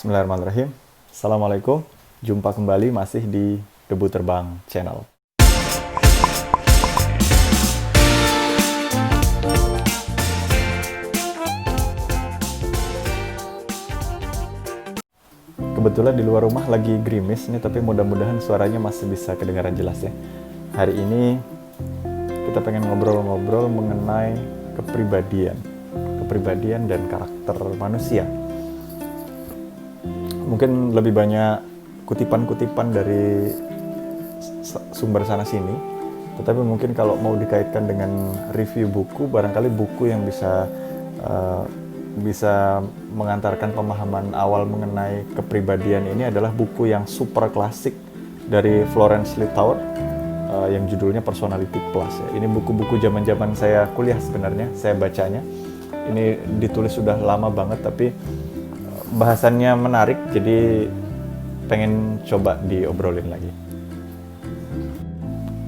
Bismillahirrahmanirrahim. Assalamualaikum. Jumpa kembali masih di Debu Terbang Channel. Kebetulan di luar rumah lagi gerimis nih, tapi mudah-mudahan suaranya masih bisa kedengaran jelas ya. Hari ini kita pengen ngobrol-ngobrol mengenai kepribadian dan karakter manusia. Mungkin lebih banyak kutipan-kutipan dari sumber sana-sini, tetapi mungkin kalau mau dikaitkan dengan review buku, barangkali buku yang bisa mengantarkan pemahaman awal mengenai kepribadian ini adalah buku yang super klasik dari Florence Littauer yang judulnya Personality Plus ya. Ini buku-buku zaman-zaman saya kuliah sebenarnya, saya bacanya. Ini ditulis sudah lama banget, tapi bahasannya menarik, jadi pengen coba diobrolin lagi.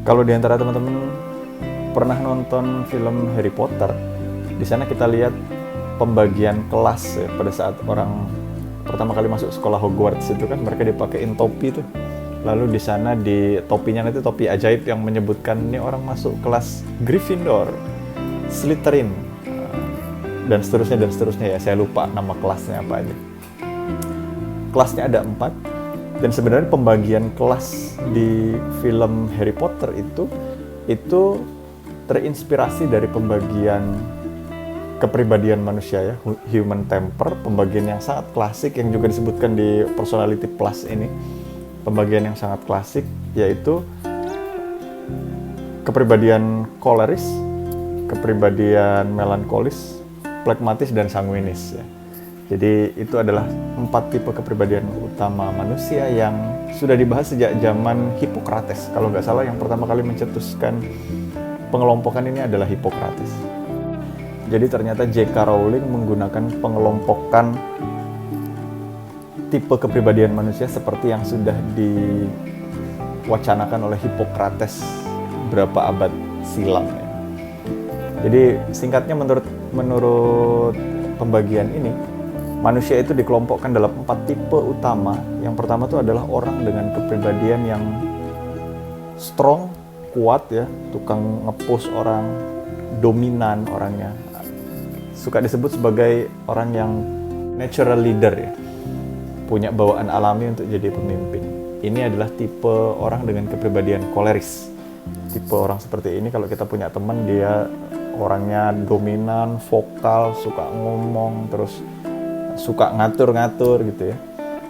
Kalau di antara teman-teman pernah nonton film Harry Potter, di sana kita lihat pembagian kelas ya, pada saat orang pertama kali masuk sekolah Hogwarts itu kan mereka dipakein topi tuh. Lalu di sana di topinya nanti topi ajaib yang menyebutkan ini orang masuk kelas Gryffindor, Slytherin, dan seterusnya ya. Saya lupa nama kelasnya apa aja. Kelasnya ada 4, dan sebenarnya pembagian kelas di film Harry Potter itu terinspirasi dari pembagian kepribadian manusia ya, human temper, pembagian yang sangat klasik yang juga disebutkan di Personality Plus ini. Pembagian yang sangat klasik yaitu kepribadian koleris, kepribadian melankolis, plekmatis, dan sanguinis ya. Jadi itu adalah 4 tipe kepribadian utama manusia yang sudah dibahas sejak zaman Hippocrates. Kalau nggak salah yang pertama kali mencetuskan pengelompokan ini adalah Hippocrates. Jadi ternyata J.K. Rowling menggunakan pengelompokan tipe kepribadian manusia seperti yang sudah diwacanakan oleh Hippocrates berapa abad silam ya. Jadi singkatnya menurut pembagian ini, manusia itu dikelompokkan dalam 4 tipe utama. Yang pertama itu adalah orang dengan kepribadian yang strong, kuat ya, tukang nge-push orang, dominan orangnya. Suka disebut sebagai orang yang natural leader ya, punya bawaan alami untuk jadi pemimpin. Ini adalah tipe orang dengan kepribadian koleris. Tipe orang seperti ini kalau kita punya teman, dia orangnya dominan, vokal, suka ngomong, terus suka ngatur-ngatur gitu ya.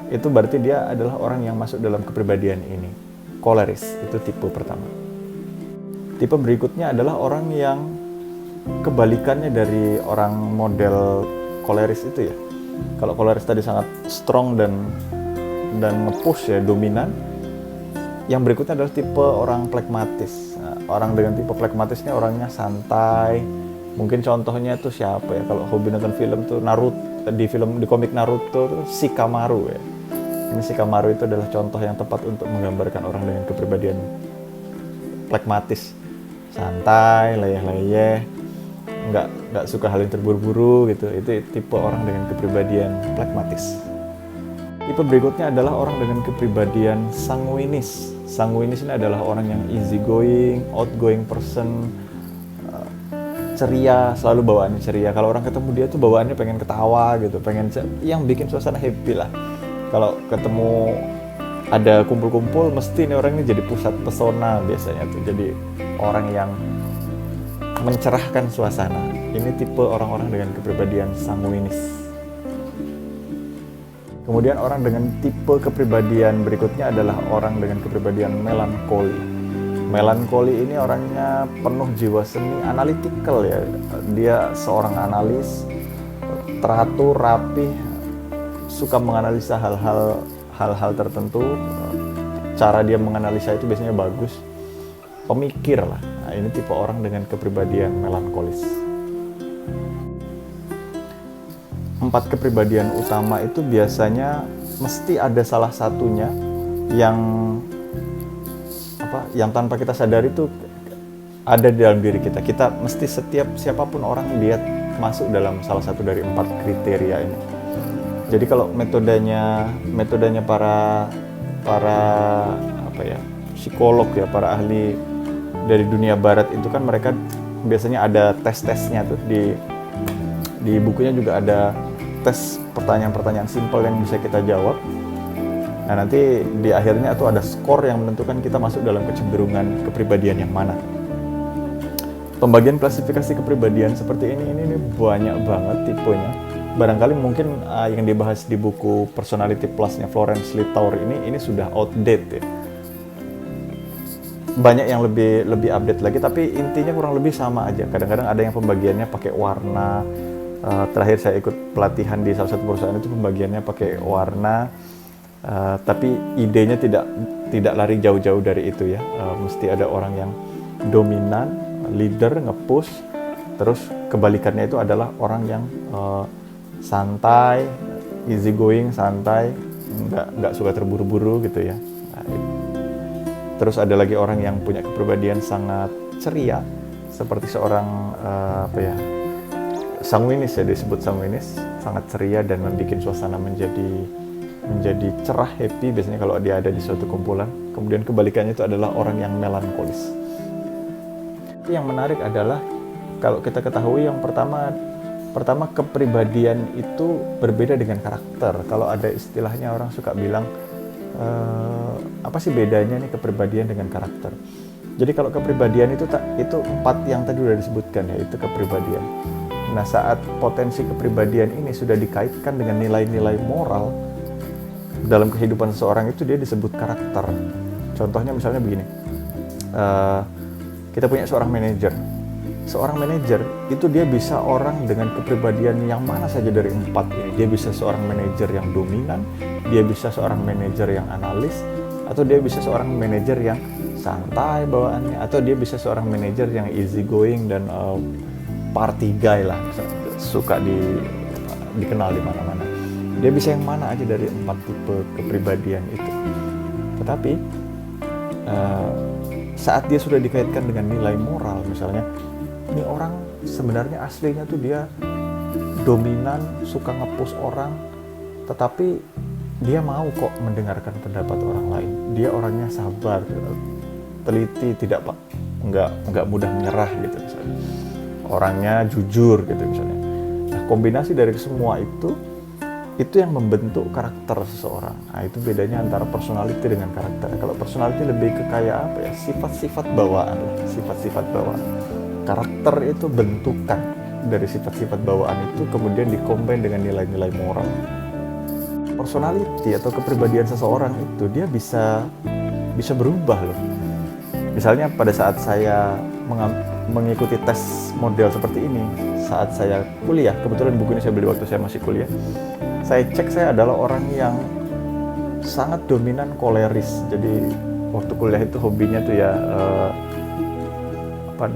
Itu berarti dia adalah orang yang masuk dalam kepribadian ini. Koleris, itu tipe pertama. Tipe berikutnya adalah orang yang kebalikannya dari orang model koleris itu ya. Kalau koleris tadi sangat strong dan nge-push ya, dominan. Yang berikutnya adalah tipe orang plekmatis. Nah, orang dengan tipe plekmatis ini orangnya santai. Mungkin contohnya itu siapa ya? Kalau hobi nonton film tuh Naruto, di komik Naruto tuh Shikamaru ya. Ini Shikamaru itu adalah contoh yang tepat untuk menggambarkan orang dengan kepribadian plekmatis. Santai, leyeh-leyeh, nggak suka hal yang terburu-buru gitu. Itu tipe orang dengan kepribadian plekmatis. Tipe berikutnya adalah orang dengan kepribadian sanguinis. Sanguinis ini adalah orang yang easy going, outgoing person, ceria, selalu bawaannya ceria. Kalau orang ketemu dia tuh bawaannya pengen ketawa gitu, pengen yang bikin suasana happy lah. Kalau ketemu ada kumpul-kumpul, mesti ini orang ini jadi pusat pesona biasanya tuh. Jadi orang yang mencerahkan suasana. Ini tipe orang-orang dengan kepribadian sanguinis. Kemudian orang dengan tipe kepribadian berikutnya adalah orang dengan kepribadian melankoli. Melankoli ini orangnya penuh jiwa seni, analytical ya. Dia seorang analis, teratur, rapi, suka menganalisa hal-hal tertentu. Cara dia menganalisa itu biasanya bagus. Pemikir lah. Nah, ini tipe orang dengan kepribadian melankolis. 4 kepribadian utama itu biasanya mesti ada salah satunya yang tanpa kita sadari itu ada di dalam diri kita. Kita mesti siapapun orang dia masuk dalam salah satu dari 4 kriteria ini. Jadi kalau metodenya para apa ya, psikolog ya, para ahli dari dunia barat itu kan mereka biasanya ada tes-tesnya tuh di bukunya juga ada tes pertanyaan-pertanyaan simpel yang bisa kita jawab. Nah, nanti di akhirnya itu ada skor yang menentukan kita masuk dalam kecenderungan kepribadian yang mana. Pembagian klasifikasi kepribadian seperti ini banyak banget tipenya. Barangkali mungkin yang dibahas di buku Personality Plus-nya Florence Littauer ini sudah outdated ya. Banyak yang lebih update lagi, tapi intinya kurang lebih sama aja. Kadang-kadang ada yang pembagiannya pakai warna. Terakhir saya ikut pelatihan di salah satu perusahaan itu pembagiannya pakai warna. Tapi idenya tidak lari jauh-jauh dari itu ya. Mesti ada orang yang dominan, leader, nge-push. Terus kebalikannya itu adalah orang yang santai, easy going, santai, nggak suka terburu-buru gitu ya. Terus ada lagi orang yang punya kepribadian sangat ceria, seperti seorang sanguinis ya, disebut sanguinis, sangat ceria dan membuat suasana menjadi cerah, happy biasanya kalau dia ada di suatu kumpulan. Kemudian kebalikannya itu adalah orang yang melankolis. Yang menarik adalah kalau kita ketahui yang pertama kepribadian itu berbeda dengan karakter. Kalau ada istilahnya orang suka bilang apa sih bedanya nih kepribadian dengan karakter. Jadi kalau kepribadian itu 4 yang tadi sudah disebutkan ya, itu kepribadian. Nah, saat potensi kepribadian ini sudah dikaitkan dengan nilai-nilai moral dalam kehidupan seseorang, itu dia disebut karakter. Contohnya misalnya begini, kita punya seorang manajer. Seorang manajer itu dia bisa orang dengan kepribadian yang mana saja dari 4 ini. Dia bisa seorang manajer yang dominan, dia bisa seorang manajer yang analis, atau dia bisa seorang manajer yang santai bawaannya, atau dia bisa seorang manajer yang easy going dan party guy lah, suka dikenal di mana-mana. Dia bisa yang mana aja dari 4 tipe kepribadian itu. Tetapi saat dia sudah dikaitkan dengan nilai moral, misalnya ini orang sebenarnya aslinya tuh dia dominan, suka nge-push orang, tetapi dia mau kok mendengarkan pendapat orang lain. Dia orangnya sabar, teliti, nggak mudah menyerah gitu misalnya. Orangnya jujur gitu misalnya. Nah, kombinasi dari semua itu yang membentuk karakter seseorang. Nah, itu bedanya antara personality dengan karakter. Kalau personality lebih ke kayak apa ya, sifat-sifat bawaan lah, sifat-sifat bawaan. Karakter itu bentukan dari sifat-sifat bawaan itu kemudian dikombin dengan nilai-nilai moral. Personality atau kepribadian seseorang itu dia bisa berubah loh. Misalnya pada saat saya mengikuti tes model seperti ini, saat saya kuliah, kebetulan buku ini saya beli waktu saya masih kuliah. Saya cek saya adalah orang yang sangat dominan koleris. Jadi waktu kuliah itu hobinya tuh ya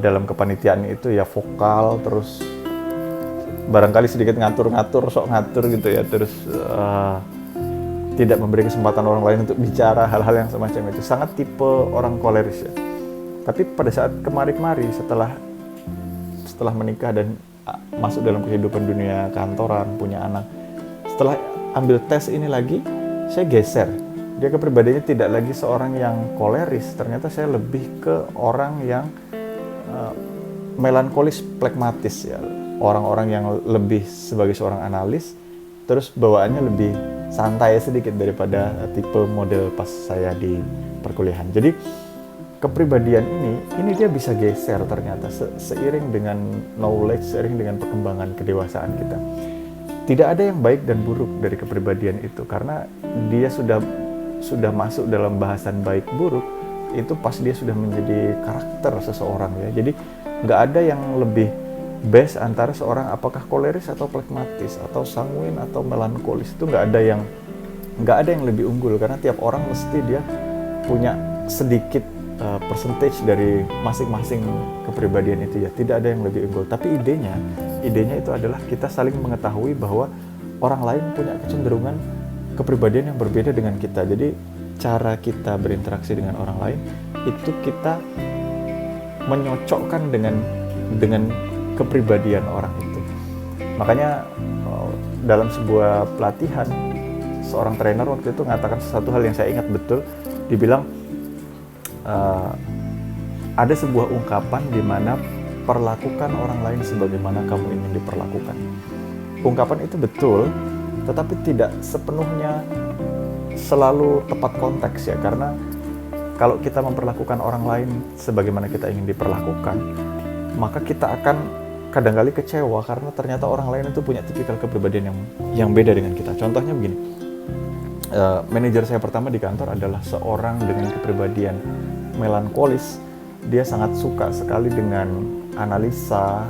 dalam kepanitiaan itu ya vokal, terus barangkali sedikit sok ngatur gitu ya, terus tidak memberi kesempatan orang lain untuk bicara, hal-hal yang semacam itu. Sangat tipe orang koleris ya. Tapi pada saat kemari-kemari setelah menikah dan masuk dalam kehidupan dunia kantoran, punya anak, setelah ambil tes ini lagi, saya geser. Dia kepribadiannya tidak lagi seorang yang koleris, ternyata saya lebih ke orang yang melankolis, pragmatis ya. Orang-orang yang lebih sebagai seorang analis, terus bawaannya lebih santai sedikit daripada tipe model pas saya di perkuliahan. Jadi kepribadian ini dia bisa geser ternyata seiring dengan knowledge, seiring dengan perkembangan kedewasaan kita. Tidak ada yang baik dan buruk dari kepribadian itu, karena dia sudah masuk dalam bahasan baik buruk itu pas dia sudah menjadi karakter seseorang ya. Jadi nggak ada yang lebih best antara seorang apakah koleris atau pragmatis atau sanguin atau melankolis. Itu nggak ada yang lebih unggul, karena tiap orang mesti dia punya sedikit percentage dari masing-masing kepribadian itu ya. Tidak ada yang lebih unggul, tapi idenya itu adalah kita saling mengetahui bahwa orang lain punya kecenderungan kepribadian yang berbeda dengan kita. Jadi cara kita berinteraksi dengan orang lain itu kita menyocokkan dengan kepribadian orang itu. Makanya dalam sebuah pelatihan, seorang trainer waktu itu mengatakan sesuatu hal yang saya ingat betul. Dibilang ada sebuah ungkapan di mana perlakukan orang lain sebagaimana kamu ingin diperlakukan. Ungkapan itu betul, tetapi tidak sepenuhnya selalu tepat konteks ya, karena kalau kita memperlakukan orang lain sebagaimana kita ingin diperlakukan, maka kita akan kadang-kali kecewa karena ternyata orang lain itu punya tipikal kepribadian yang beda dengan kita. Contohnya begini, manajer saya pertama di kantor adalah seorang dengan kepribadian melankolis. Dia sangat suka sekali dengan analisa,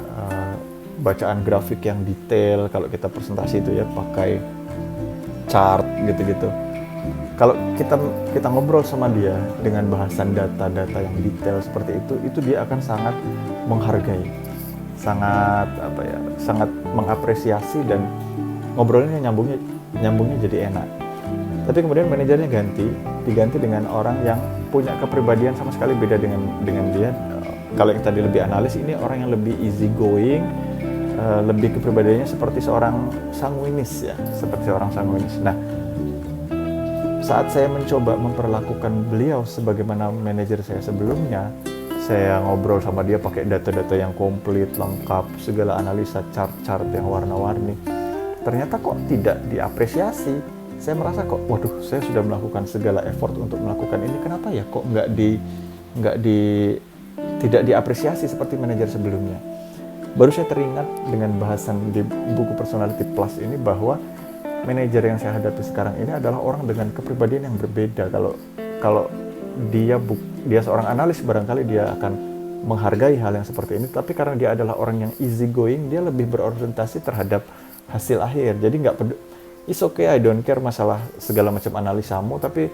bacaan grafik yang detail. Kalau kita presentasi itu ya pakai chart gitu-gitu. Kalau kita ngobrol sama dia dengan bahasan data-data yang detail seperti itu dia akan sangat menghargai, sangat mengapresiasi, dan ngobrolnya nyambungnya jadi enak. Tapi kemudian manajernya diganti dengan orang yang punya kepribadian sama sekali beda dengan dia. Kalau yang tadi lebih analis, ini orang yang lebih easy going, lebih kepribadiannya seperti seorang sanguinis ya, Nah, saat saya mencoba memperlakukan beliau sebagaimana manajer saya sebelumnya, saya ngobrol sama dia pakai data-data yang komplit, lengkap, segala analisa chart-chart yang warna-warni. Ternyata kok tidak diapresiasi. Saya merasa kok, waduh, saya sudah melakukan segala effort untuk melakukan ini, kenapa ya kok tidak diapresiasi seperti manajer sebelumnya. Baru saya teringat dengan bahasan di buku Personality Plus ini bahwa manajer yang saya hadapi sekarang ini adalah orang dengan kepribadian yang berbeda. Kalau dia seorang analis, barangkali dia akan menghargai hal yang seperti ini, tapi karena dia adalah orang yang easy going, dia lebih berorientasi terhadap hasil akhir. Jadi nggak peduli, it's okay, I don't care masalah segala macam analisamu, tapi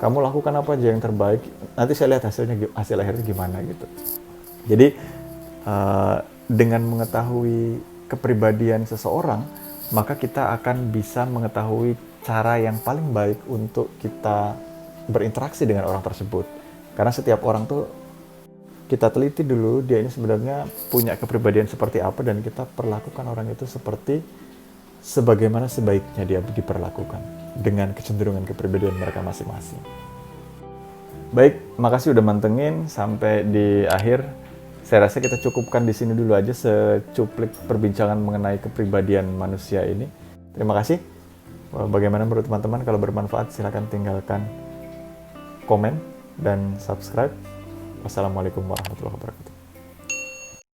kamu lakukan apa aja yang terbaik, nanti saya lihat hasil akhirnya gimana gitu. Jadi dengan mengetahui kepribadian seseorang, maka kita akan bisa mengetahui cara yang paling baik untuk kita berinteraksi dengan orang tersebut. Karena setiap orang tuh kita teliti dulu, dia ini sebenarnya punya kepribadian seperti apa, dan kita perlakukan orang itu sebagaimana sebaiknya dia diperlakukan dengan kecenderungan kepribadian mereka masing-masing. Baik, makasih udah mantengin sampai di akhir. Saya rasa kita cukupkan di sini dulu aja secuplik perbincangan mengenai kepribadian manusia ini. Terima kasih. Bagaimana menurut teman-teman? Kalau bermanfaat silakan tinggalkan komen dan subscribe. Wassalamualaikum warahmatullahi wabarakatuh.